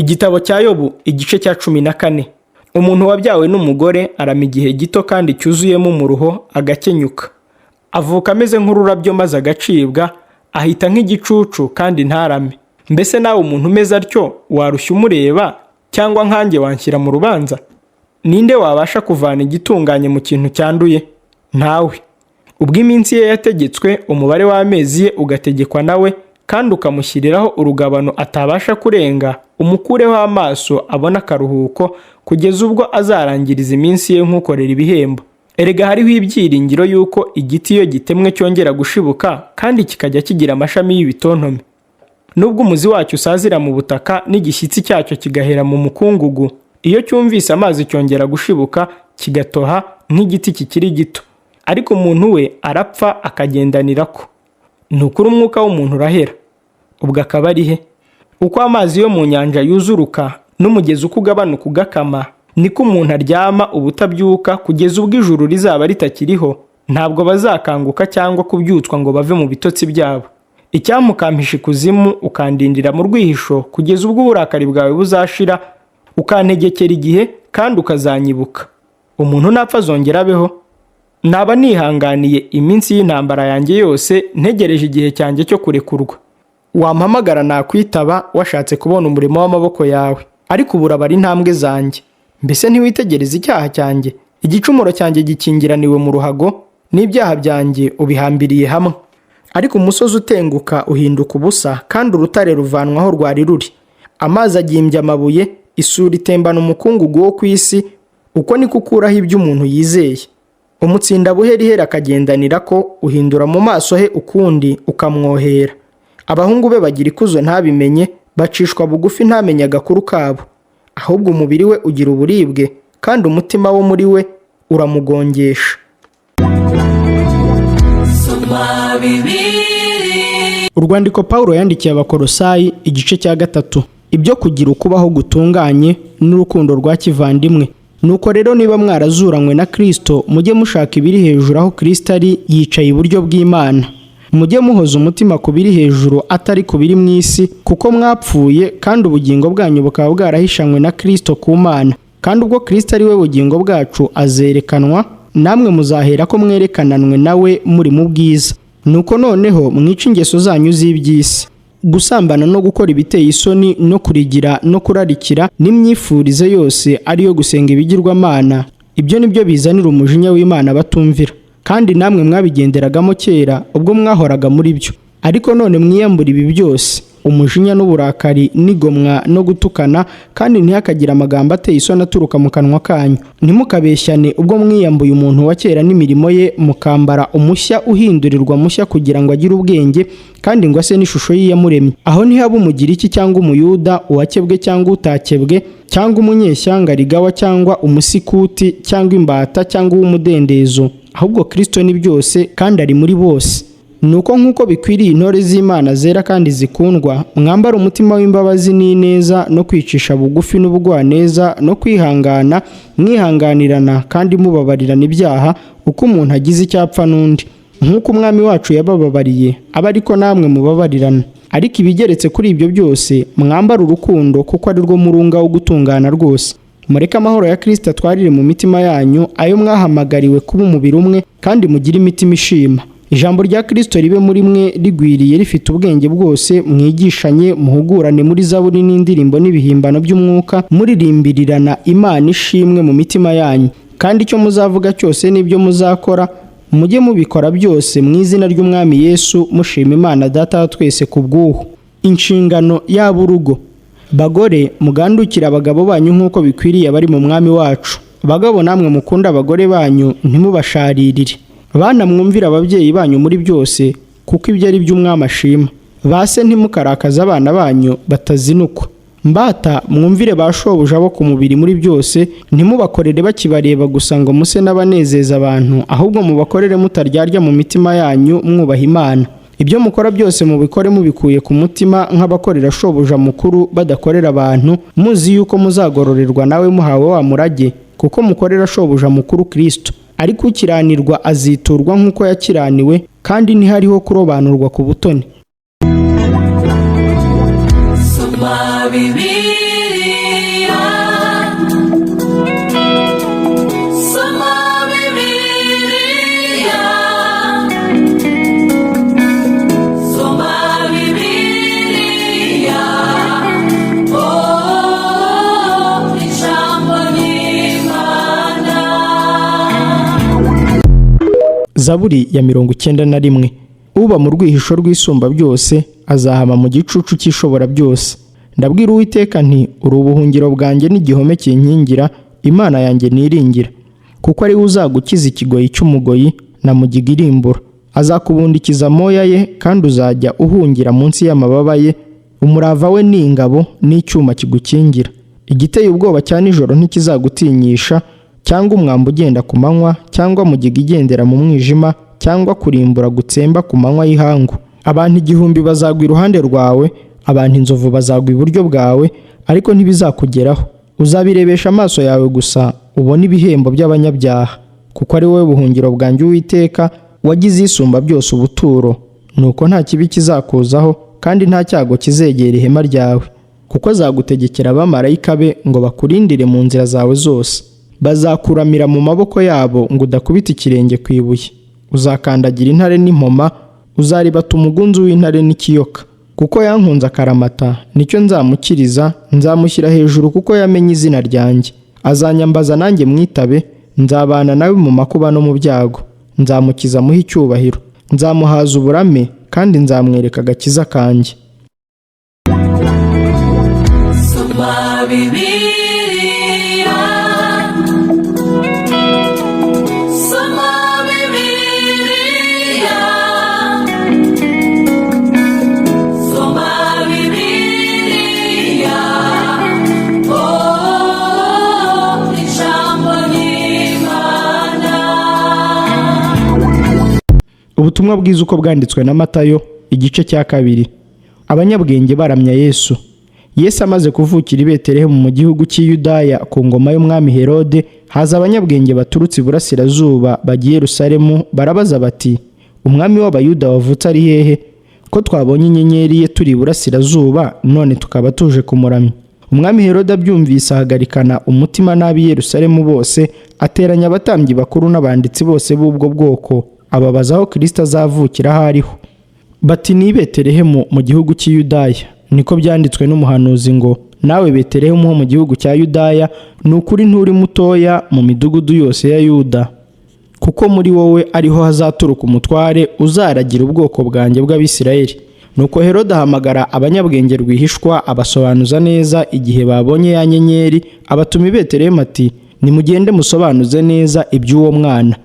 Igitabo cya Yobu igice cya 14. Umuntu wabyawe n'umugore arama igihe gito kandi cyuzuyemo umuruho agakenyuka. Avuka ameze nk'ururabyo maze agacibwa, ahita nk'igicucu kandi ntarame. Mbese nawe umuntu umeze atyo warushya umureba cyangwa nkanjye wanshyira mu rubanza? Ninde wabasha kuvana igitunganye mu kintu cyanduye? Ntawe. Ubwo iminsi ye yategetswe, umubare w'amezi ye ugategekwa nawe, kandi ukamushyiriraho urugabano atabasha kurenga, umukureho amaso abona akaruhuko kugeza ubwo azarangiriza iminsi ye nk'ukorera ibihembo. Erega hariho ibyiringiro yuko igiti iyo gitemwe cyongera gushibuka kandi kikajya kigira amashami y'ibitontome. Nubwo umuzi wacyo usazira mu butaka n'igishyitsi cyacyo kigahera mu mukungugu, iyo cyumvise amazi cyongera gushibuka kigatoha nk'igiti kikiri gito. Ariko umuntu we arapfa akagendanirako. Nukuri umwuka w'umuntu urahera. Ubwo akaba ari he? Uko amazi yo mu nyanja yuzuruka n'umugezi uko ugabanuka ugakama, niko umuntu aryama ubutabyuka kugeza ubwo ijuru rizaba ritakiriho. Ntabwo bazakanguka cyangwa kubyutswa ngo bave mu bitotsi byabo. Icyamukampisha ikuzimu ukandindira mu rwihisho kugeza ubwo uburakari bwawe buzashira, ukantegekera igihe kandi ukazanyibuka. Umuntu napfa azongera abeho? Naba nihanganiye iminsi y'intambara yanjye yose ntegereje igihe cyanjye cyo kurekurwa. Wampamagara nakwitaba washatse kubona umurimo w'amaboko yawe, ariko urabara intambwe zanjye. Mbese ntiwitegereza icyaha cyanjye? Igicumuro cyanjye gikingiraniwe mu ruhago, n'ibyaha byanjye ubihambiriye hamwe. Ariko umusozi utenguka uhinduka ubusa, kandi urutare ruvanwaho rwari ruri. Amazi agimbya amabuye, isuri itembana umukungugu wo ku isi, uko niko ukuraho ibyo umuntu yizeye. Umutsinda buherihera akagendanira ko uhindura mu maso he ukundi ukamwohera. Abahungu be bagira ikuzo ntabimenye, bacishwa bugufi ntamenye agakuru kabo. Ahubwo umubiri we ugira uburibwe, kandi umutima wo muri we uramugongesha. Urwandiko Pawulo yandikiye Abakolosayi igice cya 3. Ibyo kugira ukubaho gutunganye n'urukundo rwa kivandimwe. Nuko rero niba mwarazuranywe na Kristo, mujye mushaka ibiri hejuru aho Kristo ari yicaye iburyo bw'Imana. Mujye muhoza umutima ku biri hejuru atari ku biri mu isi, kuko mwapfuye kandi ubugingo bwanyu bukaba bwarahishanywe na Kristo ku Mana. Kandi ubwo Kristo ari we bugingo bwacu azerekanwa, namwe muzahera ko mwerekananwe nawe muri mu bwiza. Nuko noneho mwica ingeso zanyu z'iby'isi, gusambana no gukora ibiteye isoni no kurigira no kurarikira n'imyifurize yose ariyo gusenga ibigirwamana. Ibyo nibyo bizanira umujinya w'Imana batumvira. Kandi namwe mwabigenderagamo kera ubwo mwahoraga muri byo. Ariko none mwiyambura ibi byose: umujinya n'uburakari n'igomwa no gutukana, kandi ntihakagira amagambo ateye isoni aturuka mu kanwa kanyu. Ntimukabeshyane ubwo mwiyambuye umuntu wa kera n'imirimo ye, mukambara umushya uhindurirwa mushya kugira ngo agire ubwenge kandi ngo ase n'ishusho y'iyamuremye. Aho ntihaba umugiriki cyangwa umuyuda, uwakebwe cyangwa utakebwe, cyangwa umunyeshyanga rigawa cyangwa umusikuti cyangwa imbata cyangwa uw'umudendezo, ahubwo Kristo ni byose kandi ari muri bose. Nuko nk'uko bikwiriye intore z'Imana zera kandi zikundwa, mwambara umutima w'imbabazi n'ineza no kwicisha bugufi n'ubugwaneza no kwihangana, mwihanganirana kandi mubabarirana ibyaha, uko umuntu agize icyapfa n'undi. Nk'uko Umwami wacu yabababariye, aba ariko namwe mubabarirana. Ariko ibigeretse kuri ibyo byose, mwambara urukundo, kuko ari rwo murunga wo gutungana rwose. Mureke amahoro ya Kristo atwarire mu mitima yanyu, ayo mwahamagariwe kuba umubiri umwe, kandi mugire imitima ishima. Ijambo rya Kristo ribe muri mwe rigwiriye rifite ubwenge bwose, mwigishanye muhugurane muri zaburi n'indirimbo n'ibihimbano by'umwuka, muririmbirirana Imana ishimwe mu mitima yanyu. Kandi icyo muzavuga cyose n'ibyo muzakora, mujye mubikora byose mu izina ry'Umwami Yesu, mushima Imana Data wa twese ku bw'uwo. Inshingano y'aburugo. Bagore, mugandukire abagabo banyu nk'uko bikwiriye abari mu Mwami wacu. Bagabo namwe mukunda abagore banyu, ntimubasharirire. Bana, mwumvira ababyeyi banyu muri byose, kuko ibyo ari by'Umwami ashima. Base, ntimukarakaza abana banyu batazinukwa. Mbata, mwumvire ba shobuja bo ku mubiri muri byose, ntimubakorere bakibareba gusa ngo muse n'abanezeza abantu, ahubwo mubakorere mutaryarya mu mitima yanyu, mwubaha Imana. Ibyo mukora byose mubikore mubikuye ku mutima, nk'abakorera shobuja mukuru badakorera abantu, muzi yuko muzagororerwa nawe muhawe wa murage, kuko mukorera shobuja mukuru Kristo. Ariko ukiranirwa aziturwa nk'uko yakiraniwe, kandi ntihariho kurobanurwa ku butoni. Soma Bibiliya. Zaburi ya 91. Uba mu rwihisho rw'isumba byose azahama mu gicucu cy'ishobora byose. Ndabwira Uwiteka nti, uri ubuhungiro bwanjye n'igihome kinkingira, Imana yanjye niringira. Kuko ari we uzagukiza ikigoyi cy'umugoyi na mugiga irimbura. Azakubundikiza amoya ye, kandi uzajya uhungira munsi y'amababa ye. Umurava we ni ingabo n'icyuma kigukingira. Igiteye ubwoba cya nijoro ntikizagutinyisha, cyangwa umwambi ugenda ku manywa, cyangwa mugiga igendera mu mwijima, cyangwa kurimbura gutsemba ku manywa y'ihangu. Abantu 1000 bazagwa iruhande rwawe, abantu inzovu bazagwa iburyo bwawe, ariko ntibizakugeraho. Uzabirebesha amaso yawe gusa, ubone ibihembo by'abanyabyaha. Kuko ari wowe buhungiro bwanjye Uwiteka, wagize isumba byose ubuturo. Nuko nta kibi kizakuzaho, kandi nta cyago kizegera ihema ryawe. Kuko azagutegekera abamarayika be ngo bakurindire mu nzira zawe zose. Bazakuramira mu maboko yabo ngo udakubita ikirenge ku ibuye. Uzakandagira intare n'impoma, uzaribata umugunzu w'intare n'ikiyoka. Kuko yankunze akaramata, nicyo nzamukiriza, nzamushyira hejuru kuko yamenye izina ryanjye. Azanyambaza nanjye mwitabe, nzabana nawe mu makuba no mu byago. Nzamukiza muhe icyubahiro, nzamuhaza uburame, kandi nzamwereka agakiza kanjye. Soma Bibiliya, soma Bibiliya, soma Bibiliya, oh, ijambo ry'Imana. Ubutumwa bwiza uko bwanditswe na Matayo, igice cya 2. Abanyabwenge baramya Yesu. Yesu amaze kuvukira i Betelehemu mu gihugu cy'i Yudaya ku ngoma y'umwami Herode, haza abanyabwenge baturutse iburasirazuba bagiye Yerusalemu, barabaza bati, umwami w'Abayuda wavutse ari hehe? Ko twabonye inyenyeri ye turi iburasirazuba, none tukaba tuje kumuramya. Umwami Herode abyumvise ahagarikana umutima n'ab'i Yerusalemu bose, ateranya abatambyi bakuru n'abanditsi bose b'ubwo bwoko, ababaza aho Kristo azavukira aho ariho. Bati, ni Betelehemu mu gihugu cy'i Yudaya. Niko byanditswe n'umuhanuzi ngo, nawe Betelehemu ho mu gihugu cya Yudaya, ni ukuri nturi mutoya mu midugudu yose ya Yuda. Kuko muri wowe ariho hazaturuka umutware uzaragira ubwoko bwanjye bw'Abisirayeli. Nuko Herode ahamagara abanyabwenge rwihishwa, abasobanuza neza igihe babonye ya nyenyeri, abatuma i Betelehemu ati, nimugende musobanuze neza iby'uwo mwana.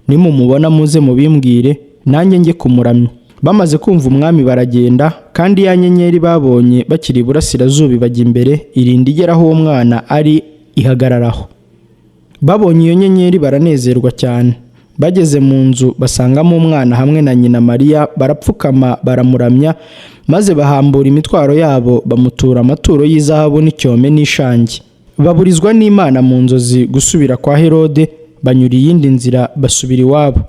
Nimumubona muze mubimbwire, nanjye njye kumuramya. Bamaze kumva umwami baragenda, kandi ya nyenyeri babonye bakiri iburasirazuba bajya imbere, irinda igeraho uwo mwana ari, ihagararaho. Babonye iyo nyenyeri baranezerwa cyane. Bageze mu nzu basangamo umwana hamwe na nyina Mariya, barapfukama baramuramya, maze bahambura imitwaro yabo, bamutura amaturo y'izahabu n'icyome n'ishangi. Baburizwa n'Imana mu nzozi gusubira kwa Herode, banyura iyindi nzira basubira iwabo.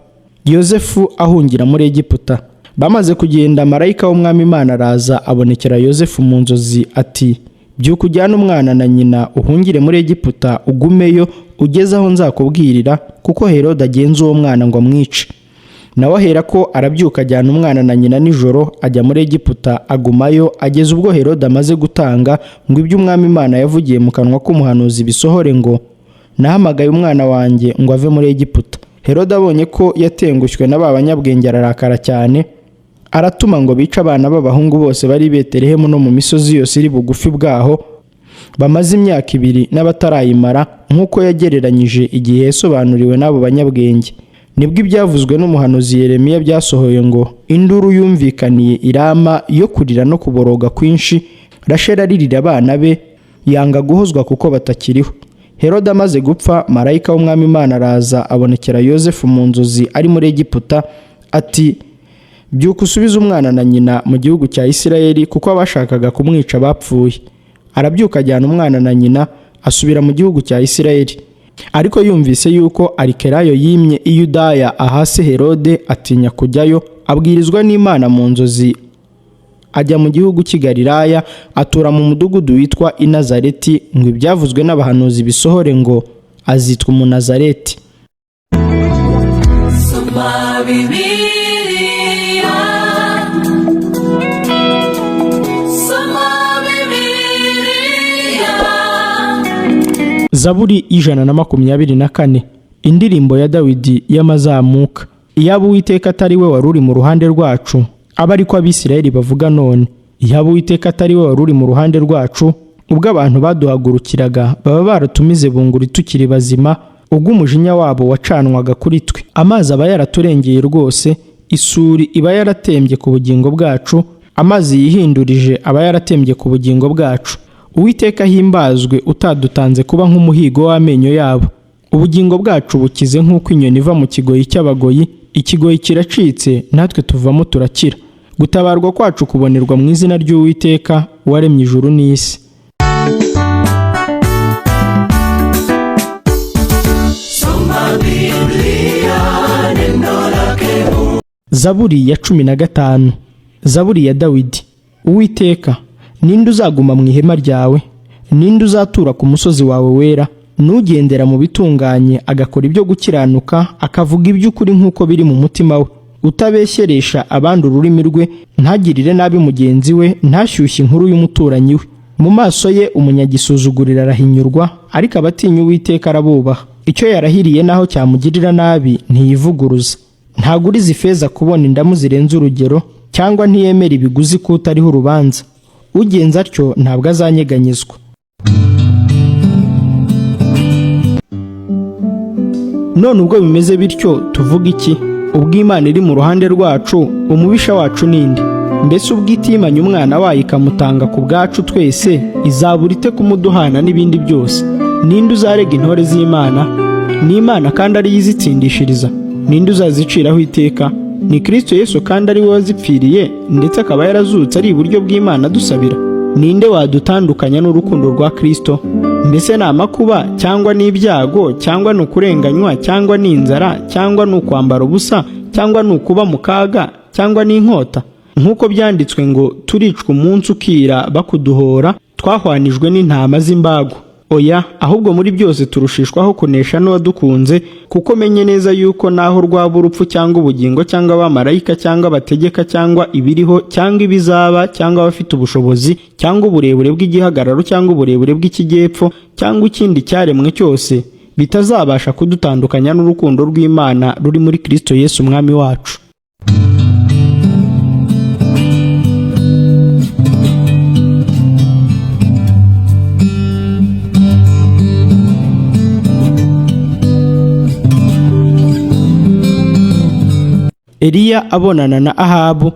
Yozefu ahungira muri Egiputa. Bamaze kugenda, marayika w'umwami Imana araza abonekera Yozefu mu nzozi ati, byuka ujyane umwana na nyina uhungire muri Egiputa, ugumeyo ugeze aho nzakubwirira, kuko Herode agenza uwo mwana ngo amwice. Nawe ahera ko arabyuka ajyana umwana na nyina nijoro, ajya muri Egiputa, agumayo ageze ubwo Herode amaze gutanga ngo iby'umwami Imana yavugiye mu kanwa k'umuhanuzi bisohore ngo, nahamagaye umwana wanjye ngo ave muri Egiputa. Herode abonye ko yatengushywe na ba banyabwenge ararakara cyane, aratuma ngo bice abana b'abahungu bose bari i Betelehemu no mu misozi yose iri bugufi bwaho, bamaze imyaka 2 n'abatarayimara, nk'uko yagereranyije igihe yasobanuriwe n'abo banyabwenge. Nibwo ibyavuzwe n'umuhanuzi Yeremiya byasohoye ngo, induru yumvikaniye irama yo kurira no kuboroga kwinshi, Rasheli aririra abana be, yanga guhozwa kuko batakiriho. Herode amaze gupfa, marayika w'umwami Imana araza abonekera Yozefu mu nzozi ari muri Egiputa ati, byuka usubize umwana na nyina mu gihugu cya Isirayeli, kuko abashakaga kumwica bapfuye. Arabyuka ajyana umwana na nyina asubira mu gihugu cya Isirayeli. Ariko yumvise yuko Arikelayo yimye i Yudaya ahase Herode, atinya kujyayo, abwirizwa n'Imana mu nzozi ajya mu gihugu cy'i Galilaya, atura mu mudugudu witwa i Nazareti, ngo ibyavuzwe n'abahanuzi bisohore ngo, azitwa Umunazareti. Soma Bibiliya, soma Bibiliya. Zaburi 124. Indirimbo ya Dawidi y'amazamuka. iyaba Uwiteka atari we wari uri mu ruhande rwacu, aba ariko Abisirayeli bavuga none. Iyaba Uwiteka atari we wari uri mu ruhande rwacu, ubwo abantu baduhagurukiraga baba baratumize bunguri tukiri bazima, ubwo umujinya wabo wacanwaga kuri twe. Amazi aba yaraturengeye rwose, isuri iba yaratembye ku bugingo bwacu, amazi yihindurije aba yaratembye ku bugingo bwacu. Uwiteka himbazwe utadutanze kuba nk'umuhigo w'amenyo yabo. Ubugingo bwacu bukize nk'uko inyoni iva mu kigoyi cy'abagoyi, ikigoyi kiracitse natwe tuvamo turakira. Gutabarwa kwacu kubonerwa mu izina ry'Uwiteka waremye ijuru n'isi. Zaburi ya 15. Zaburi ya Dawidi. Uwiteka, ninde uzaguma mu ihema ryawe? Ninde uzatura ku musozi wawe wera? Nugendera mu bitunganye, agakora ibyo gukiranuka, akavuga iby'ukuri nk'uko biri mu mutima we, utabeshyeresha abandi ururimi rwe, ntagirire nabi mugenzi we, ntashyushye inkuru y'umuturanyi we. Mu maso ye umunyagisuzugurira arahinyurwa, ariko abatinya Uwiteka arabubaha. Icyo yarahiriye naho cyamugirira nabi ntiyivuguruza. Ntaguriza ifeza kubona indamu zirenze urugero, cyangwa ntiyemera ibiguzi kutariho urubanza. Ugenza atyo ntabwo azanyeganyezwa. None ubwo bimeze bityo tuvuga iki? Ubwo Imana iri mu ruhande rwacu, umubisha wacu ninde? Mbese ubwo itimanye umwana wayo ikamutanga ku bwacu twese, izabura ite kumuduhana n'ibindi byose? Ninde uzarega intore z'Imana? Ni Imana kandi ari yo izitsindishiriza. Ninde uzaziciraho iteka? Ni Kristo Yesu kandi ari we wazipfiriye, ndetse akaba yarazutse ari iburyo bw'Imana dusabira. Ninde wadutandukanya n'urukundo rwa Kristo? Mbese ni amakuba, cyangwa ni ibyago, cyangwa ni ukurenganywa, cyangwa ni inzara, cyangwa ni ukwambara ubusa, cyangwa ni ukuba mu kaga, cyangwa ni inkota? Nk'uko byanditswe ngo, turicwa umunsi ukira bakuduhora, twahwanijwe n'intama z'imbago. Oya, ahubwo muri byose turushishwaho kunesha n'uwadukunze, kuko menye neza yuko naho rwaba urupfu cyangwa ubugingo cyangwa abamarayika cyangwa abategeka cyangwa ibiriho cyangwa ibizaba cyangwa abafite ubushobozi cyangwa uburebure bw'igihagararo cyangwa uburebure bw'ikijyepfo cyangwa ikindi cyaremwe cyose, bitazabasha kudutandukanya n'urukundo rw'Imana ruri muri Kristo Yesu umwami wacu. Eliya abonana na Ahabu,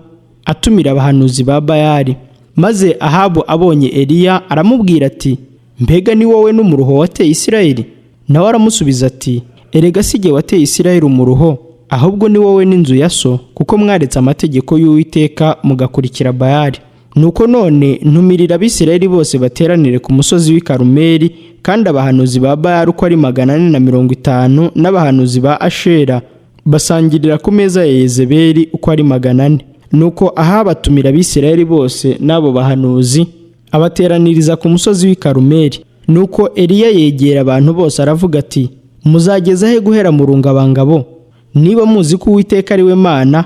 atumira abahanuzi ba Bayali. Maze Ahabu abonye Eliya aramubwira ati, mbega ni wowe n'umuruho wateye Isirayeli? Nawe aramusubiza ati, erega si jye wateye Isirayeli umuruho, ahubwo ni wowe n'inzu ya so, kuko mwaretse amategeko y'Uwiteka mugakurikira Bayali. Nuko none ntumirira Abisirayeli bose bateranire ku musozi w'i Karumeli, kandi abahanuzi ba Bayali uko ari 450 n'abahanuzi ba Ashera basangirira ku meza ya Yezebeli uko ari 400. Nuko Ahabu atumira Abisirayeli bose n'abo bahanuzi, abateraniriza ku musozi w'i Karumeli. Nuko Eliya yegera abantu bose aravuga ati, muzageza he guhera mu rungabangabo? Niba muzi ko Uwiteka ari we Mana,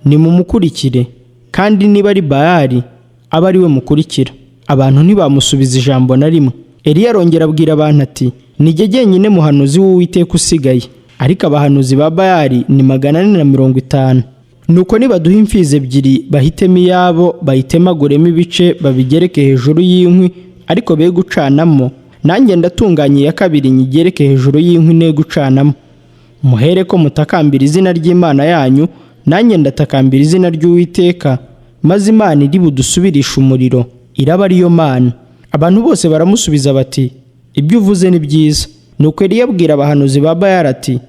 nimumukurikire, kandi niba ari Bayali, aba ari we mukurikira. Abantu ntibamusubiza ijambo na rimwe. Eliya arongera abwira abantu ati, ni jye jyenyine muhanuzi w'Uwiteka usigaye, ariko abahanuzi ba Bayali ni 450. Nuko nibaduha imfizi ebyiri bahitemo iyabo, bayitemaguremo ibice babigereke hejuru y'inkwi, ariko be gucanamo, nanjye ndatunganya iya kabiri nyigereke hejuru y'inkwi ne gucanamo. Muhere ko mutakambira izina ry'Imana yanyu, nanjye ndatakambira izina ry'Uwiteka, maze Imana iri budusubirisha umuriro, iraba ariyo Mana. Abantu bose baramusubiza bati, ibyo uvuze ni byiza. Nuko Eliya abwira abahanuzi ba Bayali ati,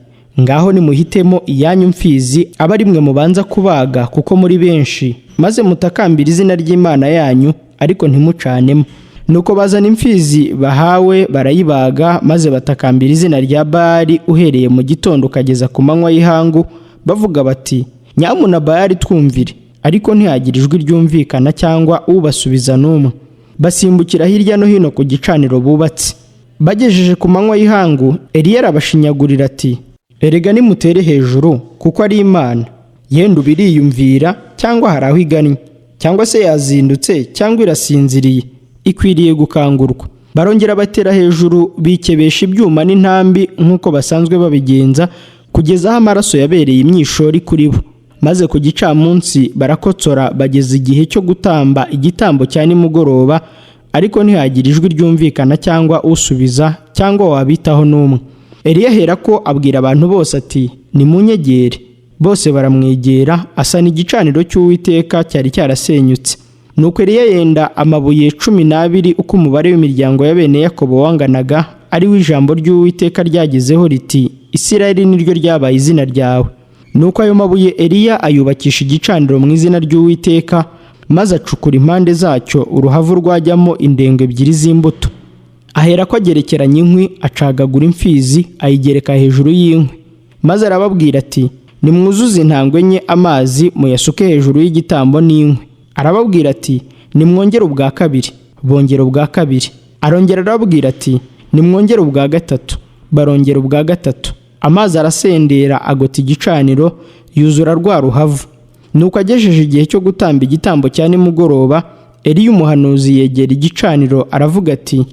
ngaho nimuhitemo iyanyu mfizi, aba ari mwe mubanza kubaga kuko muri benshi, maze mutakambira izina ry'Imana yanyu, ariko ntimucanemo. Nuko bazana imfizi bahawe barayibaga, maze batakambira izina rya Bayali uhereye mu gitondo ukageza ku manywa y'ihangu, bavuga bati, nyamuna Bayali twumvire. Ariko ntihagira ijwi ryumvikana cyangwa ubasubiza n'umwe. Basimbukira hirya no hino ku gicaniro bubatse. Bagejeje ku manywa y'ihangu, Eliya arabashinyagurira ati, erega nimutere hejuru kuko ari Imana. Yenda ubiriyumvira cyangwa hari aho igannye, cyangwa se yazindutse cyangwa irasinziriye, ikwiriye gukangurwa. Barongera batera hejuru bikebesha ibyuma n'intambi nk'uko basanzwe babigenza, kugeza aho amaraso yabereye imyishori kuri bo. Maze ku gicamunsi barakotsora bageza igihe cyo gutamba igitambo cya nimugoroba, ariko ntihagira ijwi ryumvikana cyangwa usubiza cyangwa wabitaho n'umwe. Eliya aherako abwira abantu bose ati, nimunyegere. Bose baramwegera, asana igicaniro cy'Uwiteka cyari cyarasenyutse. Nuko Eliya yenda amabuye 12 uko umubare w'imiryango ya bene Yakobo wanganaga, ari we ijambo ry'Uwiteka ryagezeho riti, Isirayeli niryo ryabaye izina ryawe. Nuko ayo mabuye Eliya ayubakisha igicaniro mu izina ry'Uwiteka, maze acukura impande zacyo uruhavu rwajyamo indenge 2 z'imbuto. Aherako agerekeranya inkwi, acagagura imfizi, ayigereka hejuru y'inkwi. Maze arababwira ati, nimwuzuze intangwe enye amazi muyasuke hejuru y'igitambo n'inkwi. Arababwira ati, nimwongere ubwa kabiri. Bongera ubwa kabiri. Arongera arababwira ati, nimwongere ubwa gatatu. Barongera ubwa gatatu. Amazi arasendera agota igicaniro, yuzura rwa ruhavu. Nuko agejeje igihe cyo gutamba igitambo cya nimugoroba, Eliya umuhanuzi yegera igicaniro aravuga ati,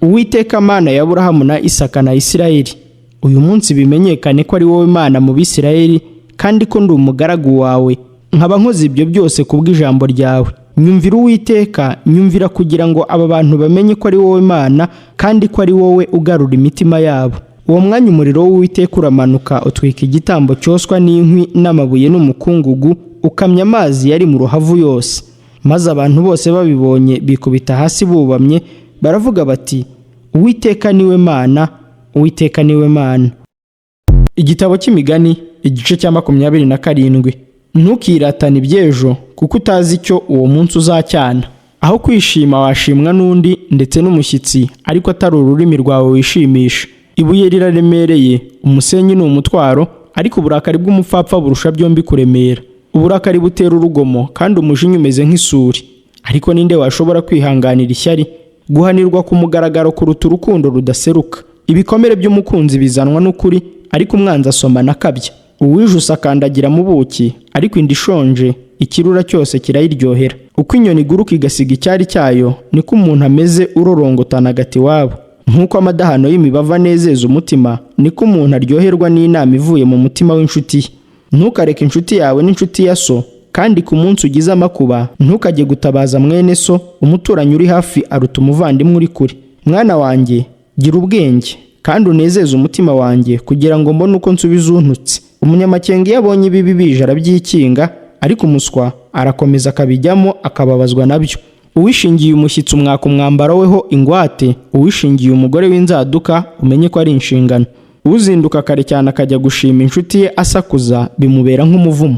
Uwiteka Mana ya Aburahamu na Isaka na Isirayeli, uyu munsi bimenyekane ko ari wowe Mana mu Bisirayeli, kandi ko ndi umugaragu wawe, nkaba nkoze ibyo byose kubw'ijambo ryawe. Nyumvira Uwiteka, nyumvira kugira ngo aba bantu bamenye ko ari wowe Mana, kandi ko ari wowe ugarura imitima yabo. Uwo mwanya umuriro w'Uwiteka uramanuka utwika igitambo cyoswa n'inkwi n'amabuye n'umukungugu, ukamya amazi yari mu ruhavu yose. Maze abantu bose babibonye bikubita hasi bubamye, baravuga bati, Uwiteka niwe Mana, Uwiteka niwe Mana. Igitabo cy'Imigani, igice cya 27. Ntukiratane iby'ejo, kuko utazi icyo uwo munsi uzacyana. Aho kwishima washimwa n'undi ndetse n'umushyitsi, ariko atari ururimi rwawe wishimisha. Ibuye riraremereye, umusenyi ni umutwaro, ariko uburakari bw'umupfapfa burusha byombi kuremera. Uburakari butera urugomo, kandi umujinya umeze nk'isuri. Ariko ninde washobora kwihanganira ishyari? Guhanirwa ku mugaragaro kuruta urukundo rudaseruka. Ibikomere by'umukunzi bizanwa n'ukuri, ariko umwanzi asomana akabya. Uwijuse akandagira mu buki, ariko inda ishonje ikirura cyose kirayiryohera. Uko inyoni iguruka igasiga icyari cyayo, niko umuntu ameze urorongotana agati wabo. Nk'uko amadahano y'imibavu anezeza umutima, niko umuntu aryoherwa n'inama ivuye mu mutima w'inshuti ye. Ntukareke inshuti yawe n'inshuti ya so, kandi ku munsi ugize amakuba ntukajye gutabaza mwene so. Umuturanyi uri hafi aruta umuvandimwe uri kure. Mwana wanjye, gira ubwenge kandi unezeze umutima wanjye, kugira ngo mbone uko nsubiza untutse. Umunyamakenga iyo abonye ibibi bije arabyikinga, ariko umuswa arakomeza akabijyamo akababazwa nabyo. Uwishingiye umushyitsi umwaka umwambaro weho ingwate, uwishingiye umugore w'inzaduka umenye ko ari inshingano. Uzinduka kare cyane akajya gushima inshuti ye asakuza, bimubera nk'umuvumo.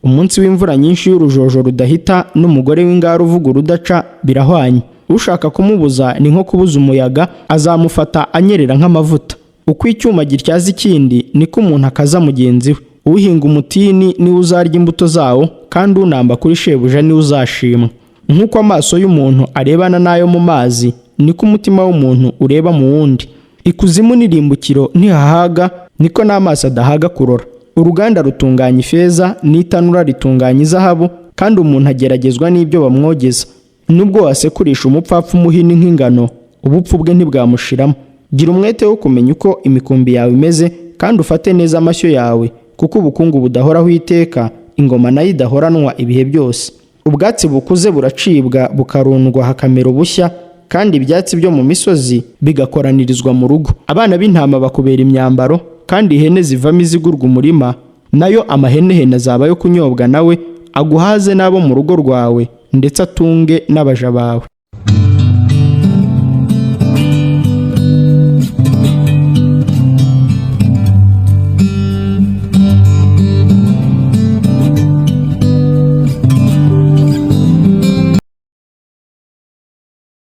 Umunsi w'imvura nyinshi y'urujojo rudahita n'umugore w'ingara uvuga urudaca birahwanye. Ushaka kumubuza ni nko kubuza umuyaga, azamufata anyerera nk'amavuta. Uko icyuma gityaza ikindi, niko umuntu akaza mugenzi we. Uhinga umutini niwe uzarya imbuto zawo, kandi unamba kuri shebuja niwe uzashimwa. Nk'uko amaso y'umuntu arebana n'ayo mu mazi, niko umutima w'umuntu ureba mu wundi. Ikuzimu n'irimbukiro ntihahaga, niko n'amaso adahaga kurora. Uruganda rutunganya ifeza, n'itanura ritunganya izahabu, kandi umuntu ageragezwa n'ibyo bamwogeza. Nubwo wasekurisha umupfapfa umuhini nk'ingano, ubupfu bwe ntibwamushiramo. Gira umwete wo kumenya uko imikumbi yawe imeze, kandi ufate neza amashyo yawe, kuko ubukungu budahoraho iteka, ingoma nayo idahoranwa ibihe byose. Ubwatsi bukuze buracibwa bukarundwa hakamera ubushya, kandi ibyatsi byo mu misozi bigakoranirizwa mu rugo. Abana b'intama bakubera imyambaro, kandi ihene zivamo izigurwa umurima, nayo amahenehene azaba yo kunyobwa nawe, aguhaze n'abo mu rugo rwawe, ndetse atunge n'abaja bawe.